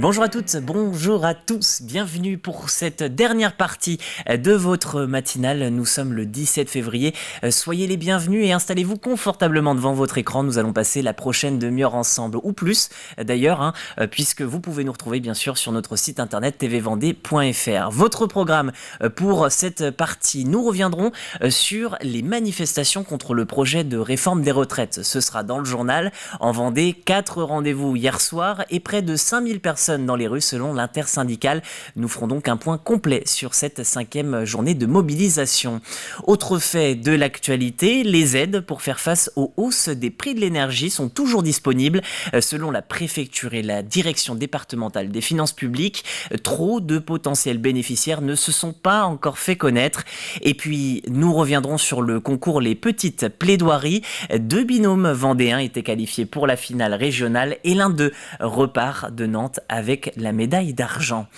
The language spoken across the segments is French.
Bonjour à toutes, bonjour à tous, bienvenue pour cette dernière partie de votre matinale. Nous sommes le 17 février, soyez les bienvenus et installez-vous confortablement devant votre écran. Nous allons passer la prochaine demi-heure ensemble, ou plus d'ailleurs, puisque vous pouvez nous retrouver bien sûr sur notre site internet tvvendée.fr. Votre programme pour cette partie, nous reviendrons sur les manifestations contre le projet de réforme des retraites. Ce sera dans le journal. En Vendée, 4 rendez-vous hier soir et près de 5000 personnes dans les rues selon l'intersyndicale. Nous ferons donc un point complet sur cette 5e journée de mobilisation. Autre fait de l'actualité, les aides pour faire face aux hausses des prix de l'énergie sont toujours disponibles. Selon la préfecture et la direction départementale des finances publiques, trop de potentiels bénéficiaires ne se sont pas encore fait connaître. Et puis, nous reviendrons sur le concours Les Petites Plaidoiries. 2 binômes vendéens étaient qualifiés pour la finale régionale et l'un d'eux repart de Nantes avec la médaille d'argent.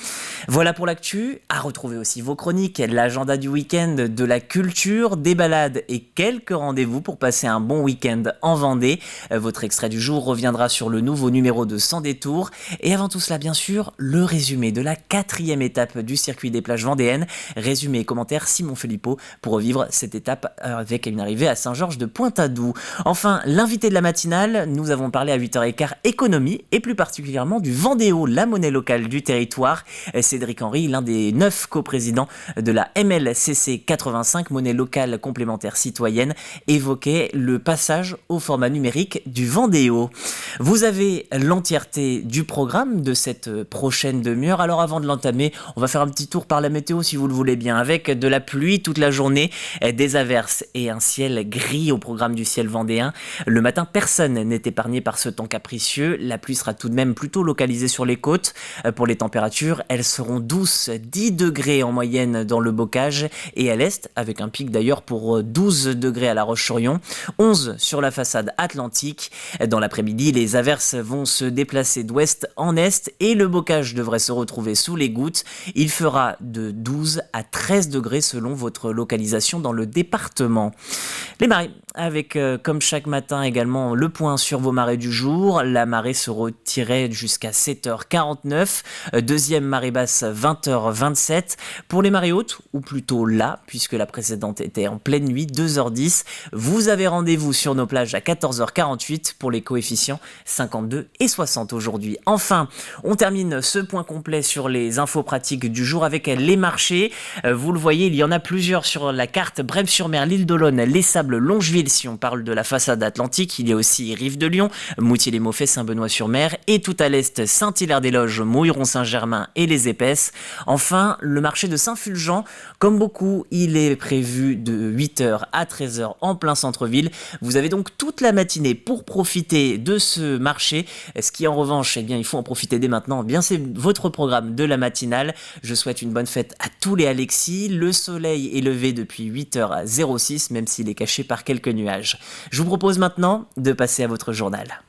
Voilà pour l'actu. À retrouver aussi vos chroniques, l'agenda du week-end, de la culture, des balades et quelques rendez-vous pour passer un bon week-end en Vendée. Votre extrait du jour reviendra sur le nouveau numéro de Sans détour. Et avant tout cela, bien sûr, le résumé de la 4e étape du circuit des plages vendéennes. Résumé et commentaire Simon Philippot pour revivre cette étape avec une arrivée à Saint-Georges de Pointe-à-Doux. Enfin, l'invité de la matinale, nous avons parlé à 8h15 économie et plus particulièrement du Vendéo, la monnaie locale du territoire. Cédric Henry, l'un des 9 coprésidents de la MLCC 85, monnaie locale complémentaire citoyenne, évoquait le passage au format numérique du Vendéo. Vous avez l'entièreté du programme de cette prochaine demi-heure. Alors avant de l'entamer, on va faire un petit tour par la météo si vous le voulez bien, avec de la pluie toute la journée, des averses et un ciel gris au programme du ciel vendéen. Le matin, personne n'est épargné par ce temps capricieux. La pluie sera tout de même plutôt localisée sur les côtes. Pour les températures, elles seront douces, 10 degrés en moyenne dans le Bocage et à l'est, avec un pic d'ailleurs pour 12 degrés à La Roche-sur-Yon, 11 sur la façade atlantique. Dans l'après-midi, les averses vont se déplacer d'ouest en est et le Bocage devrait se retrouver sous les gouttes. Il fera de 12 à 13 degrés selon votre localisation dans le département. Les marées, avec comme chaque matin également le point sur vos marées du jour. La marée se retirait jusqu'à 7h49, deuxième marée basse 20h27. Pour les marées hautes, ou plutôt là, puisque la précédente était en pleine nuit, 2h10, vous avez rendez-vous sur nos plages à 14h48 pour les coefficients 52 et 60 aujourd'hui. Enfin, on termine ce point complet sur les infos pratiques du jour avec les marchés. Vous le voyez, il y en a plusieurs sur la carte. Brême-sur-Mer, l'île d'Olonne, Les Sables, Longeville, si on parle de la façade atlantique. Il y a aussi Rive de Lyon, Moutier-les-Mauffais, Saint-Benoît-sur-Mer et tout à l'est, Saint-Hilaire-des-Loges, Mouilleron-Saint-Germain et les Épaisses. Enfin, le marché de Saint-Fulgent, comme beaucoup, il est prévu de 8h à 13h en plein centre-ville. Vous avez donc toute la matinée pour profiter de ce marché. Ce qui en revanche, eh bien, il faut en profiter dès maintenant. Bien, c'est votre programme de la matinale. Je souhaite une bonne fête à tous les Alexis. Le soleil est levé depuis 8h06, même s'il est caché par quelques nuages. Je vous propose maintenant de passer à votre journal.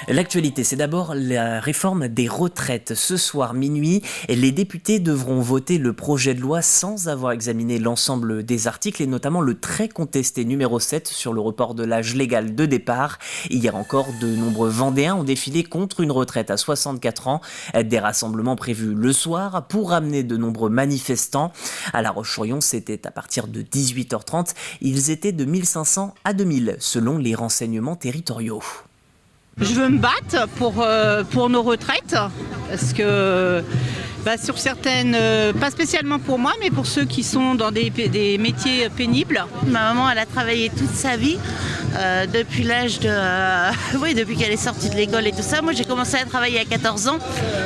L'actualité, c'est d'abord la réforme des retraites. Ce soir, minuit, les députés devront voter le projet de loi sans avoir examiné l'ensemble des articles et notamment le très contesté numéro 7 sur le report de l'âge légal de départ. Hier encore, de nombreux Vendéens ont défilé contre une retraite à 64 ans. Des rassemblements prévus le soir pour ramener de nombreux manifestants. À La Roche-sur-Yon, c'était à partir de 18h30. Ils étaient de 1500 à 2000 selon les renseignements territoriaux. Je veux me battre pour nos retraites, parce que sur certaines, pas spécialement pour moi, mais pour ceux qui sont dans des métiers pénibles. Ma maman, elle a travaillé toute sa vie, depuis l'âge de... depuis qu'elle est sortie de l'école et tout ça. Moi, j'ai commencé à travailler à 14 ans.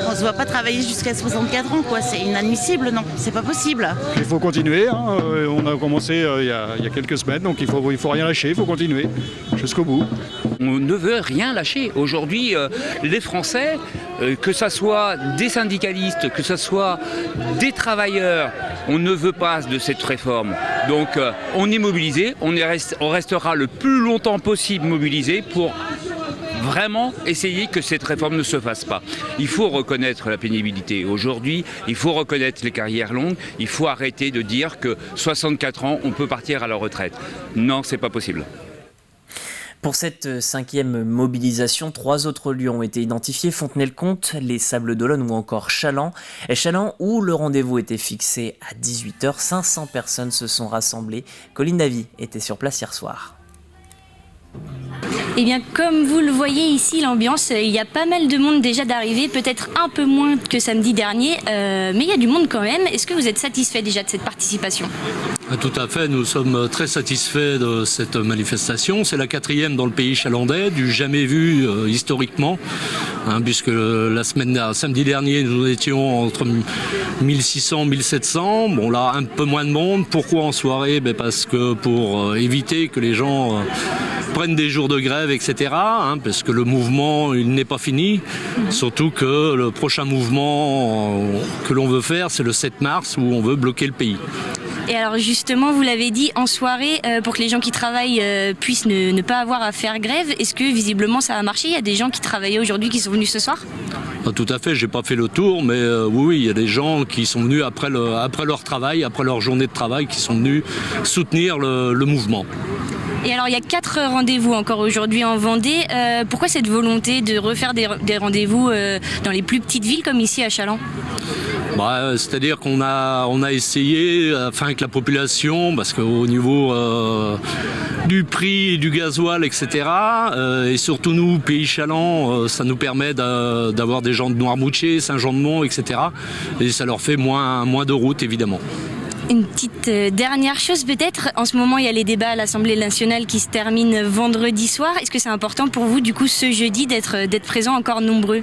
On ne se voit pas travailler jusqu'à 64 ans, quoi. C'est inadmissible, non, c'est pas possible. Il faut continuer, hein. On a commencé il y a quelques semaines, donc il faut rien lâcher, il faut continuer jusqu'au bout. On ne veut rien lâcher. Aujourd'hui, les Français, que ce soit des syndicalistes, que ce soit des travailleurs, on ne veut pas de cette réforme. Donc on est mobilisé, on restera le plus longtemps possible mobilisé pour vraiment essayer que cette réforme ne se fasse pas. Il faut reconnaître la pénibilité. Aujourd'hui, il faut reconnaître les carrières longues. Il faut arrêter de dire que 64 ans, on peut partir à la retraite. Non, c'est pas possible. Pour cette 5e mobilisation, 3 autres lieux ont été identifiés, Fontenay-le-Comte, les Sables-d'Olonne ou encore Challans. Challans où le rendez-vous était fixé à 18h, 500 personnes se sont rassemblées. Colline Davy était sur place hier soir. Eh bien, comme vous le voyez ici, l'ambiance, il y a pas mal de monde déjà d'arriver, peut-être un peu moins que samedi dernier, mais il y a du monde quand même. Est-ce que vous êtes satisfait déjà de cette participation ? Tout à fait, nous sommes très satisfaits de cette manifestation. C'est la 4e dans le pays chalandais, du jamais vu historiquement, puisque samedi dernier, nous étions entre 1600 et 1700. Bon là, un peu moins de monde. Pourquoi en soirée ? Parce que pour éviter que les gens prennent des jours de grève, etc. Parce que le mouvement, il n'est pas fini. Surtout que le prochain mouvement que l'on veut faire, c'est le 7 mars où on veut bloquer le pays. Et alors justement, vous l'avez dit, en soirée, pour que les gens qui travaillent puissent ne pas avoir à faire grève, est-ce que visiblement ça a marché ? Il y a des gens qui travaillaient aujourd'hui qui sont venus ce soir ? Tout à fait, j'ai pas fait le tour, mais oui, il y a des gens qui sont venus après leur travail, après leur journée de travail, qui sont venus soutenir le mouvement. Et alors il y a 4 rendez-vous encore aujourd'hui en Vendée. Pourquoi cette volonté de refaire des rendez-vous dans les plus petites villes comme ici à Challans ? C'est-à-dire qu'on a essayé, avec la population, parce qu'au niveau du prix du gasoil, etc., et surtout nous, Pays Challans, ça nous permet d'avoir des gens de Noirmoutier, Saint-Jean-de-Mont, etc., et ça leur fait moins de route, évidemment. Une petite dernière chose peut-être, en ce moment il y a les débats à l'Assemblée nationale qui se terminent vendredi soir. Est-ce que c'est important pour vous du coup ce jeudi d'être présents encore nombreux ?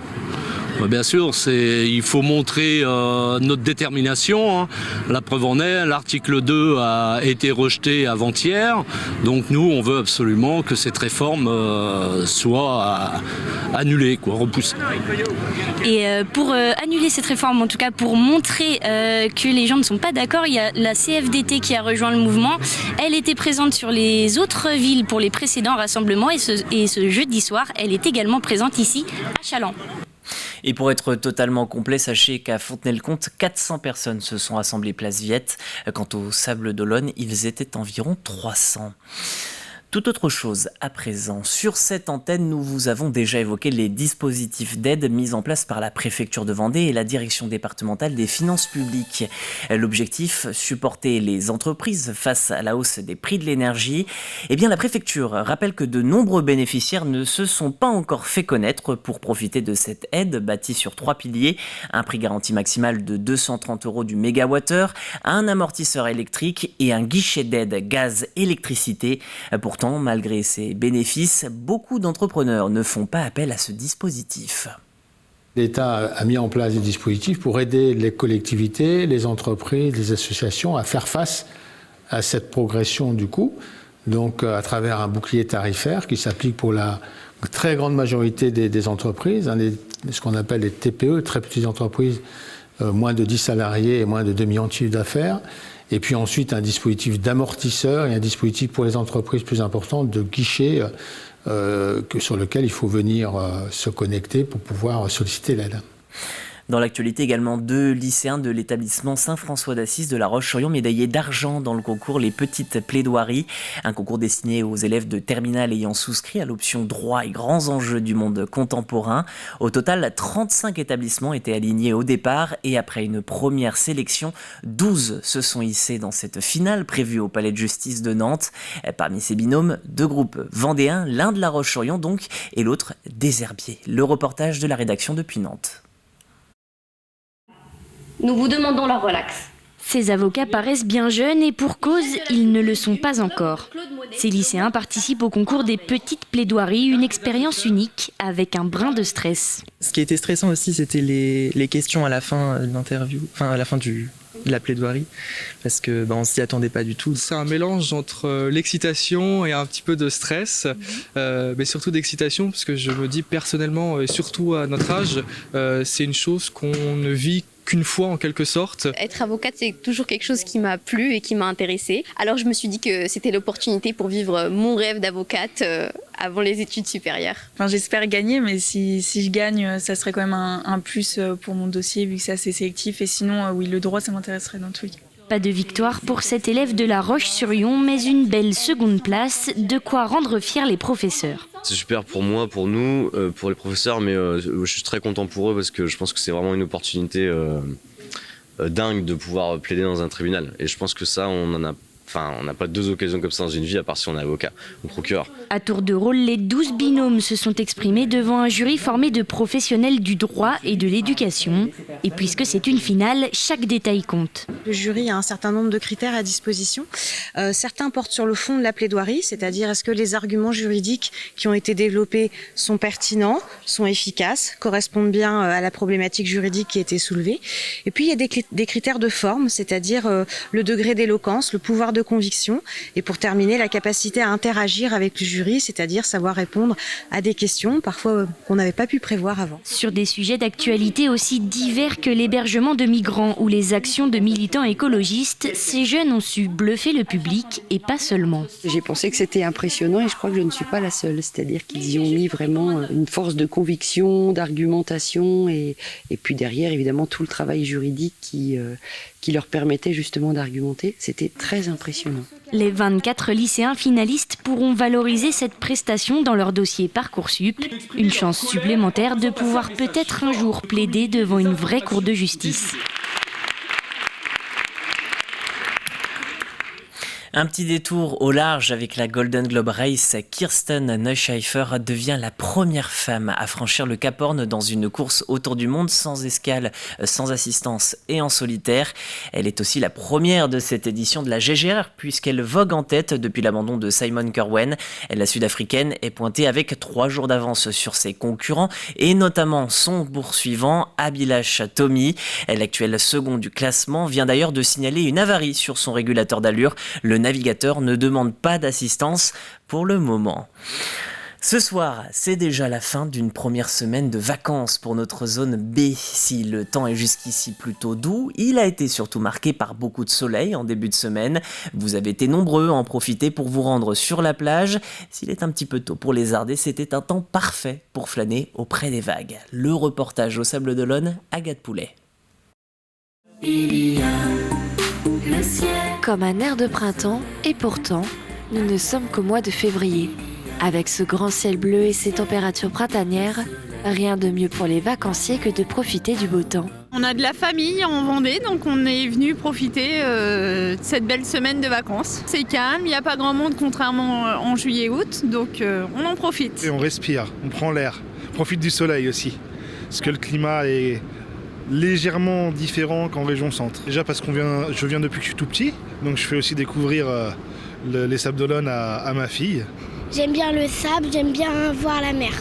Bien sûr, il faut montrer notre détermination. La preuve en est, l'article 2 a été rejeté avant-hier. Donc nous, on veut absolument que cette réforme soit annulée, repoussée. Et pour annuler cette réforme, en tout cas pour montrer que les gens ne sont pas d'accord, il y a la CFDT qui a rejoint le mouvement. Elle était présente sur les autres villes pour les précédents rassemblements et ce jeudi soir, elle est également présente ici à Challans. Et pour être totalement complet, sachez qu'à Fontenay-le-Comte, 400 personnes se sont rassemblées place Viette. Quant aux Sables-d'Olonne, ils étaient environ 300. Tout autre chose à présent. Sur cette antenne, nous vous avons déjà évoqué les dispositifs d'aide mis en place par la préfecture de Vendée et la direction départementale des finances publiques. L'objectif, supporter les entreprises face à la hausse des prix de l'énergie. Eh bien, la préfecture rappelle que de nombreux bénéficiaires ne se sont pas encore fait connaître pour profiter de cette aide bâtie sur 3 piliers. Un prix garanti maximal de 230 € du mégawattheure, un amortisseur électrique et un guichet d'aide gaz-électricité. Pourtant, malgré ces bénéfices, beaucoup d'entrepreneurs ne font pas appel à ce dispositif. L'État a mis en place des dispositifs pour aider les collectivités, les entreprises, les associations à faire face à cette progression du coût. Donc à travers un bouclier tarifaire qui s'applique pour la très grande majorité des entreprises, ce qu'on appelle les TPE, très petites entreprises, moins de 10 salariés et moins de 2 millions de chiffre d'affaires. Et puis ensuite un dispositif d'amortisseur et un dispositif pour les entreprises plus importantes de guichet sur lequel il faut venir se connecter pour pouvoir solliciter l'aide. Dans l'actualité également, 2 lycéens de l'établissement Saint-François d'Assise de La Roche-sur-Yon médaillés d'argent dans le concours Les Petites Plaidoiries, un concours destiné aux élèves de terminale ayant souscrit à l'option droit et grands enjeux du monde contemporain. Au total, 35 établissements étaient alignés au départ et après une première sélection, 12 se sont hissés dans cette finale prévue au Palais de Justice de Nantes. Parmi ces binômes, 2 groupes vendéens, l'un de La Roche-sur-Yon donc et l'autre des Herbiers. Le reportage de la rédaction depuis Nantes. Nous vous demandons la relaxe. Ces avocats paraissent bien jeunes et pour cause, ils ne le sont pas encore. Ces lycéens participent au concours des petites plaidoiries, une expérience unique avec un brin de stress. Ce qui était stressant aussi, c'était les questions à la fin de l'interview, à la fin de la plaidoirie, parce que on s'y attendait pas du tout. C'est un mélange entre l'excitation et un petit peu de stress, mais surtout d'excitation, parce que je me dis personnellement, et surtout à notre âge, c'est une chose qu'on ne vit qu'une fois en quelque sorte. Être avocate, c'est toujours quelque chose qui m'a plu et qui m'a intéressée. Alors je me suis dit que c'était l'opportunité pour vivre mon rêve d'avocate avant les études supérieures. Enfin, j'espère gagner, mais si je gagne, ça serait quand même un plus pour mon dossier vu que c'est assez sélectif. Et sinon, oui, le droit, ça m'intéresserait dans tous les cas. Pas de victoire pour cet élève de La Roche-sur-Yon, mais une belle seconde place, de quoi rendre fiers les professeurs. C'est super pour moi, pour nous, pour les professeurs, mais je suis très content pour eux parce que je pense que c'est vraiment une opportunité dingue de pouvoir plaider dans un tribunal. Et je pense que ça, on n'a pas deux occasions comme ça dans une vie, à part si on est avocat ou procureur. À tour de rôle, les 12 binômes se sont exprimés devant un jury formé de professionnels du droit et de l'éducation. Et puisque c'est une finale, chaque détail compte. Le jury a un certain nombre de critères à disposition. Certains portent sur le fond de la plaidoirie, c'est-à-dire est-ce que les arguments juridiques qui ont été développés sont pertinents, sont efficaces, correspondent bien à la problématique juridique qui a été soulevée. Et puis il y a des critères de forme, c'est-à-dire le degré d'éloquence, le pouvoir de conviction, et pour terminer, la capacité à interagir avec le jury, c'est-à-dire savoir répondre à des questions parfois qu'on n'avait pas pu prévoir avant. Sur des sujets d'actualité aussi divers que l'hébergement de migrants ou les actions de militants écologistes, ces jeunes ont su bluffer le public et pas seulement. J'ai pensé que c'était impressionnant et je crois que je ne suis pas la seule, c'est-à-dire qu'ils y ont mis vraiment une force de conviction, d'argumentation et puis derrière évidemment tout le travail juridique qui leur permettait justement d'argumenter. C'était très impressionnant. Les 24 lycéens finalistes pourront valoriser cette prestation dans leur dossier Parcoursup. Une chance supplémentaire de pouvoir peut-être un jour plaider devant une vraie cour de justice. Un petit détour au large avec la Golden Globe Race. Kirsten Neuschaefer devient la première femme à franchir le Cap Horn dans une course autour du monde sans escale, sans assistance et en solitaire. Elle est aussi la première de cette édition de la GGR puisqu'elle vogue en tête depuis l'abandon de Simon Kerwen. La Sud-Africaine est pointée avec 3 jours d'avance sur ses concurrents et notamment son poursuivant Abhilash Tomi. L'actuel second du classement vient d'ailleurs de signaler une avarie sur son régulateur d'allure. Le navigateur ne demande pas d'assistance pour le moment. Ce soir, c'est déjà la fin d'une première semaine de vacances pour notre zone B. Si le temps est jusqu'ici plutôt doux, il a été surtout marqué par beaucoup de soleil en début de semaine. Vous avez été nombreux à en profiter pour vous rendre sur la plage. S'il est un petit peu tôt pour lézarder, c'était un temps parfait pour flâner auprès des vagues. Le reportage au Sable d'Olonne, Agathe Poulet. Il y a le ciel comme un air de printemps, et pourtant, nous ne sommes qu'au mois de février. Avec ce grand ciel bleu et ces températures printanières, rien de mieux pour les vacanciers que de profiter du beau temps. On a de la famille en Vendée, donc on est venu profiter de cette belle semaine de vacances. C'est calme, il n'y a pas grand monde contrairement en juillet-août, donc on en profite. Et on respire, on prend l'air, on profite du soleil aussi, parce que le climat est légèrement différent qu'en région centre. Déjà parce je viens depuis que je suis tout petit, donc je fais aussi découvrir les Sables d'Olonne à ma fille. J'aime bien le sable, j'aime bien voir la mer.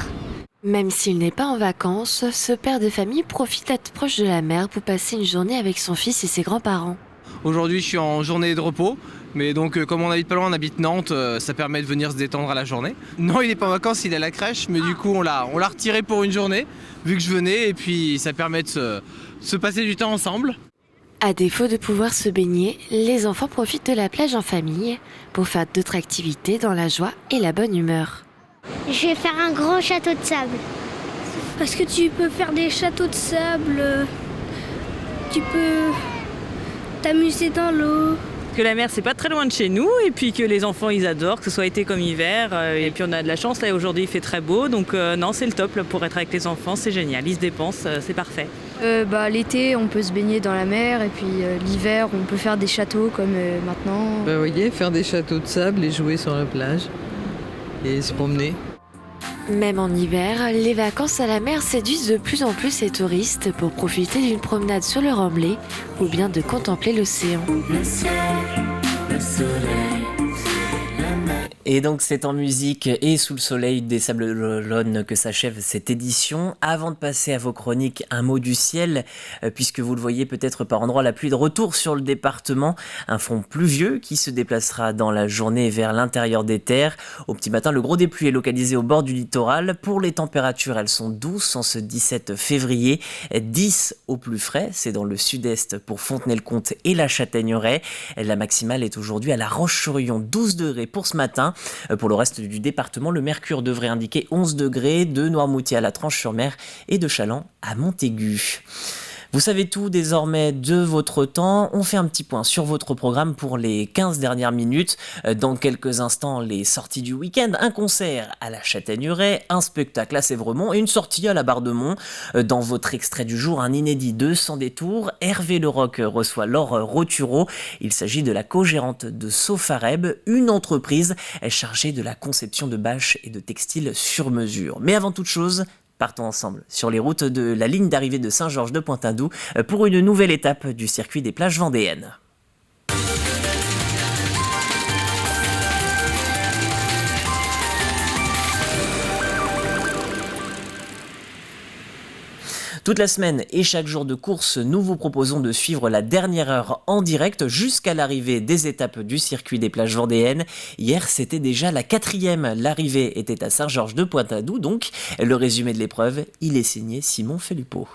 Même s'il n'est pas en vacances, ce père de famille profite d'être proche de la mer pour passer une journée avec son fils et ses grands-parents. Aujourd'hui, je suis en journée de repos, mais donc comme on habite pas loin, on habite Nantes, ça permet de venir se détendre à la journée. Non, il n'est pas en vacances, il est à la crèche, mais du coup, on l'a retiré pour une journée, vu que je venais, et puis ça permet de se passer du temps ensemble. À défaut de pouvoir se baigner, les enfants profitent de la plage en famille pour faire d'autres activités dans la joie et la bonne humeur. Je vais faire un grand château de sable. Parce que tu peux faire des châteaux de sable, tu peux t'amuser dans l'eau. Que la mer c'est pas très loin de chez nous et puis que les enfants ils adorent, que ce soit été comme hiver, et puis on a de la chance là aujourd'hui il fait très beau, donc non c'est le top là, pour être avec les enfants, c'est génial, ils se dépensent, c'est parfait. L'été on peut se baigner dans la mer et puis l'hiver on peut faire des châteaux comme maintenant. Vous voyez, faire des châteaux de sable et jouer sur la plage et se promener. Même en hiver, les vacances à la mer séduisent de plus en plus les touristes pour profiter d'une promenade sur le remblai ou bien de contempler l'océan. Le ciel, le soleil, la mer. Et donc c'est en musique et sous le soleil des Sables-d'Olonne que s'achève cette édition. Avant de passer à vos chroniques, un mot du ciel, puisque vous le voyez peut-être par endroits, la pluie de retour sur le département. Un front pluvieux qui se déplacera dans la journée vers l'intérieur des terres. Au petit matin, le gros des pluies est localisé au bord du littoral. Pour les températures, elles sont douces en ce 17 février. 10 au plus frais, c'est dans le sud-est pour Fontenay-le-Comte et la Châtaigneraie. La maximale est aujourd'hui à La Roche-sur-Yon, 12 degrés pour ce matin. Pour le reste du département, le mercure devrait indiquer 11 degrés de Noirmoutier à la Tranche-sur-Mer et de Challans à Montaigu. Vous savez tout désormais de votre temps. On fait un petit point sur votre programme pour les 15 dernières minutes. Dans quelques instants, les sorties du week-end. Un concert à la Châtaigneraie, un spectacle à Sévremont et une sortie à la Barre-de-Mont. Dans votre extrait du jour, un inédit de Sans détour. Hervé Leroc reçoit Laure Roturo. Il s'agit de la co-gérante de Sofareb, une entreprise chargée de la conception de bâches et de textiles sur mesure. Mais avant toute chose, partons ensemble sur les routes de la ligne d'arrivée de Saint-Georges de Pointe-à-Doux pour une nouvelle étape du circuit des plages vendéennes. Toute la semaine et chaque jour de course, nous vous proposons de suivre la dernière heure en direct jusqu'à l'arrivée des étapes du circuit des plages vendéennes. Hier, c'était déjà la 4e. L'arrivée était à Saint-Georges de Pointe-à-Doux, donc le résumé de l'épreuve, il est signé Simon Fellupo.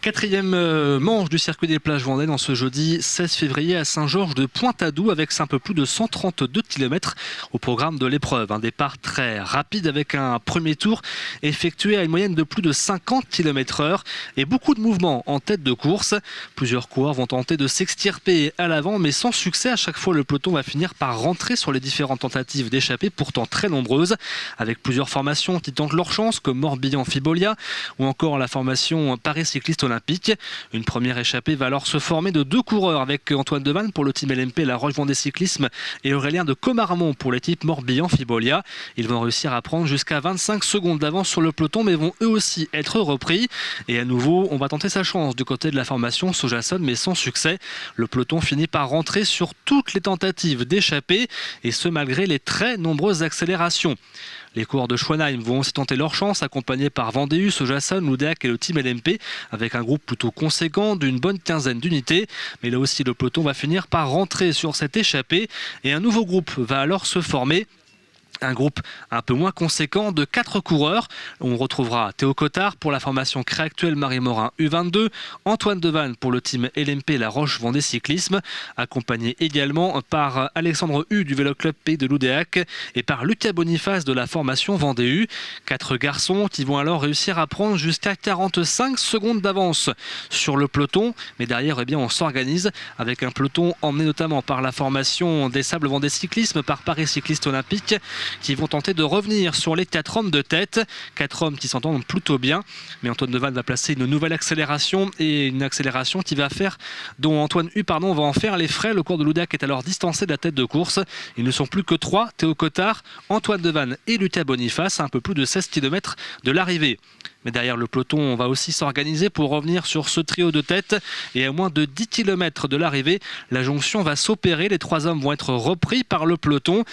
4e manche du circuit des plages vendéennes en ce jeudi 16 février à Saint-Georges de Pointe-à-Doux avec un peu plus de 132 km au programme de l'épreuve. Un départ très rapide avec un premier tour effectué à une moyenne de plus de 50 km/h et beaucoup de mouvements en tête de course. Plusieurs coureurs vont tenter de s'extirper à l'avant mais sans succès. À chaque fois, le peloton va finir par rentrer sur les différentes tentatives d'échapper, pourtant très nombreuses, avec plusieurs formations qui tentent leur chance comme Morbihan-Fibolia ou encore la formation Paris Cycliste Olympique. Une première échappée va alors se former de 2 coureurs avec Antoine Devanne pour le team LMP La Roche-Vendée Cyclisme et Aurélien de Comarmont pour l'équipe Morbihan-Fibolia. Ils vont réussir à prendre jusqu'à 25 secondes d'avance sur le peloton mais vont eux aussi être repris. Et à nouveau, on va tenter sa chance du côté de la formation Sojason mais sans succès. Le peloton finit par rentrer sur toutes les tentatives d'échapper et ce malgré les très nombreuses accélérations. Les coureurs de Schwanheim vont aussi tenter leur chance, accompagnés par Vendéus, Sojason, Loudéac et le team LMP, avec un groupe plutôt conséquent d'une bonne quinzaine d'unités. Mais là aussi, le peloton va finir par rentrer sur cette échappée et un nouveau groupe va alors se former. Un groupe un peu moins conséquent de 4 coureurs. On retrouvera Théo Cottard pour la formation Créactuel Marie-Morin U22, Antoine Devanne pour le team LMP La Roche-Vendée Cyclisme, accompagné également par Alexandre Hu du Vélo Club Pays de Loudéac et par Lucas Boniface de la formation Vendée-U. 4 garçons qui vont alors réussir à prendre jusqu'à 45 secondes d'avance sur le peloton. Mais derrière, eh bien, on s'organise avec un peloton emmené notamment par la formation des Sables Vendée Cyclisme, par Paris Cycliste Olympique, qui vont tenter de revenir sur les 4 hommes de tête. 4 hommes qui s'entendent plutôt bien. Mais Antoine Devanne va placer une nouvelle accélération et une accélération qui va faire, dont Antoine Hu va en faire les frais. Le cours de Loudéac est alors distancé de la tête de course. Ils ne sont plus que 3, Théo Cottard, Antoine Devanne et Lucas Boniface, à un peu plus de 16 km de l'arrivée. Mais derrière le peloton, on va aussi s'organiser pour revenir sur ce trio de tête. Et à moins de 10 km de l'arrivée, la jonction va s'opérer. Les 3 hommes vont être repris par le peloton.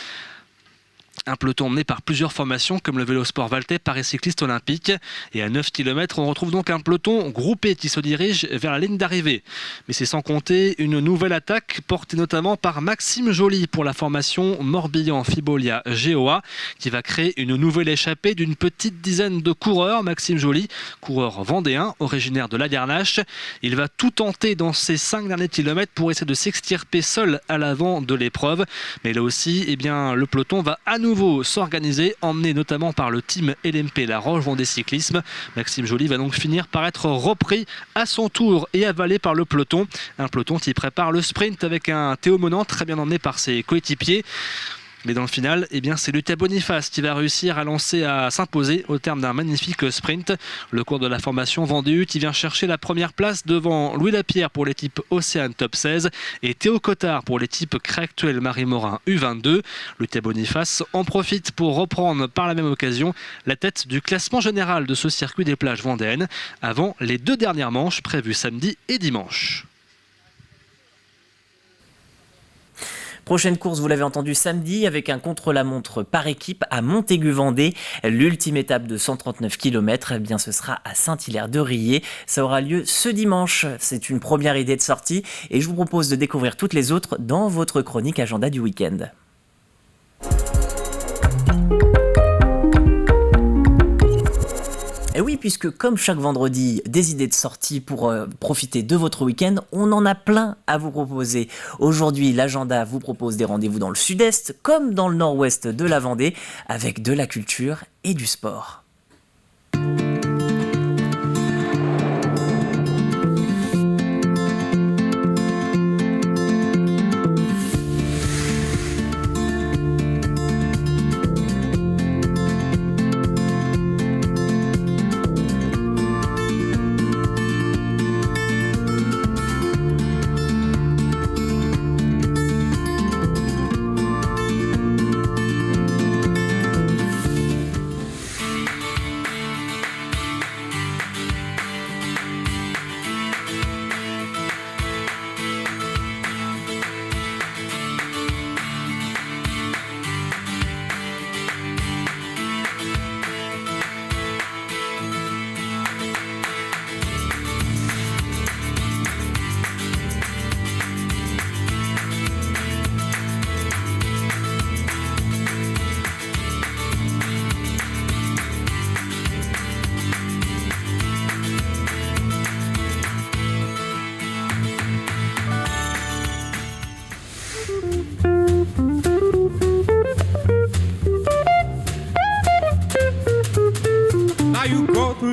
Un peloton emmené par plusieurs formations comme le Vélosport Valtais, Paris Cycliste Olympique. Et à 9 km, on retrouve donc un peloton groupé qui se dirige vers la ligne d'arrivée. Mais c'est sans compter une nouvelle attaque portée notamment par Maxime Joly pour la formation Morbihan-Fibolia GOA qui va créer une nouvelle échappée d'une petite dizaine de coureurs. Maxime Joly, coureur vendéen, originaire de la Garnache. Il va tout tenter dans ces 5 derniers kilomètres pour essayer de s'extirper seul à l'avant de l'épreuve. Mais là aussi, eh bien, le peloton va à nouveau s'organiser, emmené notamment par le team LMP La Roche-Vendée Cyclisme. Maxime Joly va donc finir par être repris à son tour et avalé par le peloton. Un peloton qui prépare le sprint avec un Théo Monant très bien emmené par ses coéquipiers. Mais dans le final, eh bien, c'est Lucas Boniface qui va réussir à s'imposer au terme d'un magnifique sprint. Le cours de la formation Vendée-U qui vient chercher la première place devant Louis Lapierre pour l'équipe Océane Top 16 et Théo Cottard pour l'équipe Créactuel Marie-Morin U22. Lucas Boniface en profite pour reprendre par la même occasion la tête du classement général de ce circuit des plages vendéennes avant les 2 dernières manches prévues samedi et dimanche. Prochaine course, vous l'avez entendu samedi, avec un contre-la-montre par équipe à Montaigu-Vendée. L'ultime étape de 139 km, eh bien, ce sera à Saint-Hilaire-de-Riez. Ça aura lieu ce dimanche. C'est une première idée de sortie et je vous propose de découvrir toutes les autres dans votre chronique agenda du week-end. Et oui, puisque comme chaque vendredi, des idées de sortie pour profiter de votre week-end, on en a plein à vous proposer. Aujourd'hui, l'agenda vous propose des rendez-vous dans le sud-est comme dans le nord-ouest de la Vendée, avec de la culture et du sport.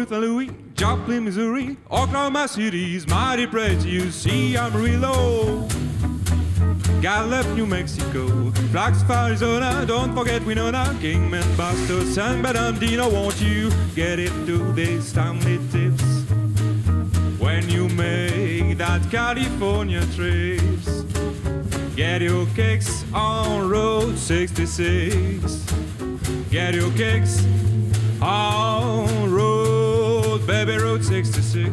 Louis, Joplin, Missouri, Oklahoma City's mighty bright. You see Amarillo, Gallup, New Mexico, Flagstaff, Arizona. Don't forget Winona, Kingman, Boston, San Bernardino. Won't you get into these timely tips when you make that California trips? Get your kicks on Road 66. Get your kicks on Road, baby, Road 66.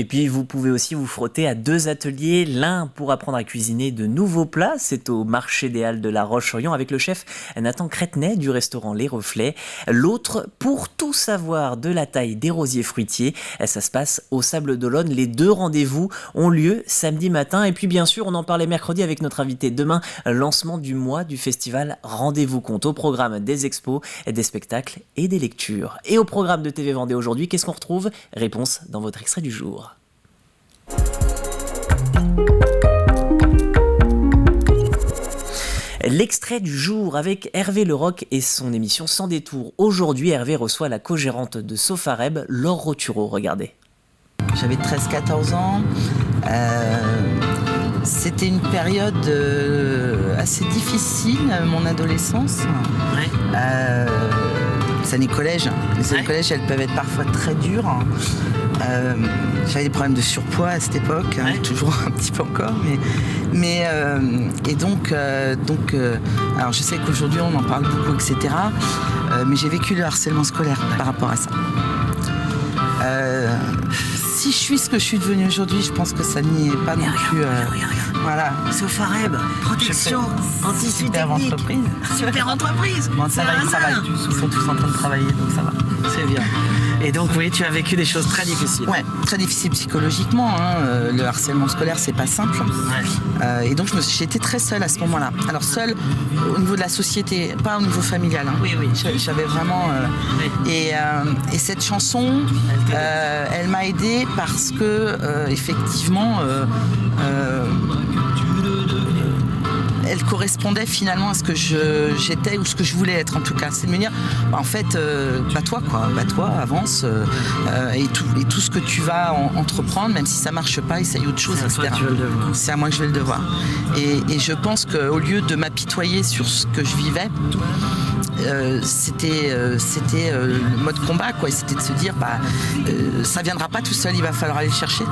Et puis vous pouvez aussi vous frotter à deux ateliers, l'un pour apprendre à cuisiner de nouveaux plats, c'est au marché des Halles de la Roche-sur-Yon avec le chef Nathan Crétenay du restaurant Les Reflets, l'autre pour tout savoir de la taille des rosiers fruitiers, ça se passe au Sable d'Olonne. Les deux rendez-vous ont lieu samedi matin et puis bien sûr on en parlait mercredi avec notre invité demain, lancement du mois du festival Rendez-vous Compte, au programme des expos, des spectacles et des lectures. Et au programme de TV Vendée aujourd'hui, qu'est-ce qu'on retrouve? Réponse dans votre extrait du jour. L'extrait du jour avec Hervé Leroc et son émission Sans détour. Aujourd'hui, Hervé reçoit la co-gérante de Sofareb, Laure Rotureau. Regardez. J'avais 13-14 ans. C'était une période assez difficile, mon adolescence. Ouais. Les années collège. Les années collège, elles peuvent être parfois très dures. J'avais des problèmes de surpoids à cette époque, toujours un petit peu encore, et donc, alors je sais qu'aujourd'hui on en parle beaucoup, etc. Mais j'ai vécu le harcèlement scolaire par rapport à ça. Si je suis ce que je suis devenue aujourd'hui, je pense que ça n'y est pas non plus. Voilà. Sofareb, protection, anti-suite technique. Super entreprise. Bon, ça va, ils travaillent. Ils sont tous en train de travailler, donc ça va. C'est bien. Et donc oui, tu as vécu des choses très difficiles. Ouais, très difficiles psychologiquement. Le harcèlement scolaire, c'est pas simple. Ouais. Et donc j'étais très seule à ce moment-là. Alors seule au niveau de la société, pas au niveau familial. Oui. J'avais vraiment. Et cette chanson, elle m'a aidée parce que effectivement. Elle correspondait finalement à ce que j'étais ou ce que je voulais être en tout cas. C'est de me dire, en fait, bats-toi, avance et tout ce que tu vas entreprendre, même si ça marche pas, essaye autre chose, etc. C'est à moi que je vais le devoir. Et je pense qu'au lieu de m'apitoyer sur ce que je vivais, c'était le mode combat, quoi. Et c'était de se dire, ça viendra pas tout seul, il va falloir aller le chercher.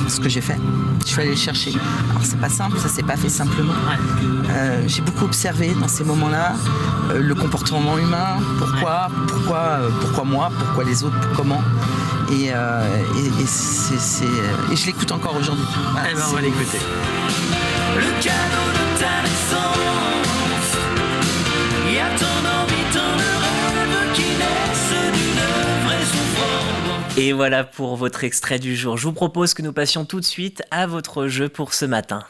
Ce que j'ai fait, je suis allée le chercher. Alors c'est pas simple, ça s'est pas fait simplement. J'ai beaucoup observé dans ces moments-là le comportement humain, pourquoi moi, pourquoi les autres, comment. Et je l'écoute encore aujourd'hui. Voilà, on va l'écouter. Le cadeau de ta naissance, il y a ton envie, ton rêve qui naissent d'une vraie souffrance. Et voilà pour votre extrait du jour. Je vous propose que nous passions tout de suite à votre jeu pour ce matin.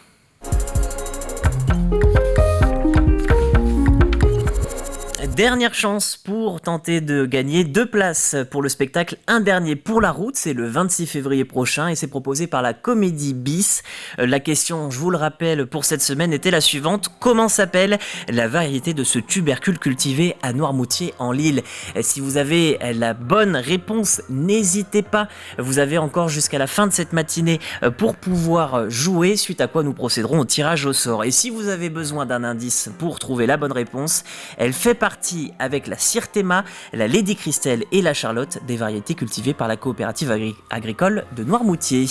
Dernière chance pour tenter de gagner 2 places pour le spectacle Un dernier pour la route. C'est le 26 février prochain et c'est proposé par la Comédie Bis. La question, je vous le rappelle, pour cette semaine était la suivante. Comment s'appelle la variété de ce tubercule cultivé à Noirmoutier en Lille? Si vous avez la bonne réponse, n'hésitez pas. Vous avez encore jusqu'à la fin de cette matinée pour pouvoir jouer, suite à quoi nous procéderons au tirage au sort. Et si vous avez besoin d'un indice pour trouver la bonne réponse, elle fait partie avec la Syrthéma, la Lady Christelle et la Charlotte, des variétés cultivées par la coopérative agricole de Noirmoutier.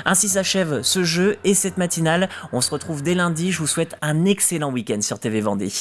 Ainsi s'achève ce jeu et cette matinale. On se retrouve dès lundi. Je vous souhaite un excellent week-end sur TV Vendée.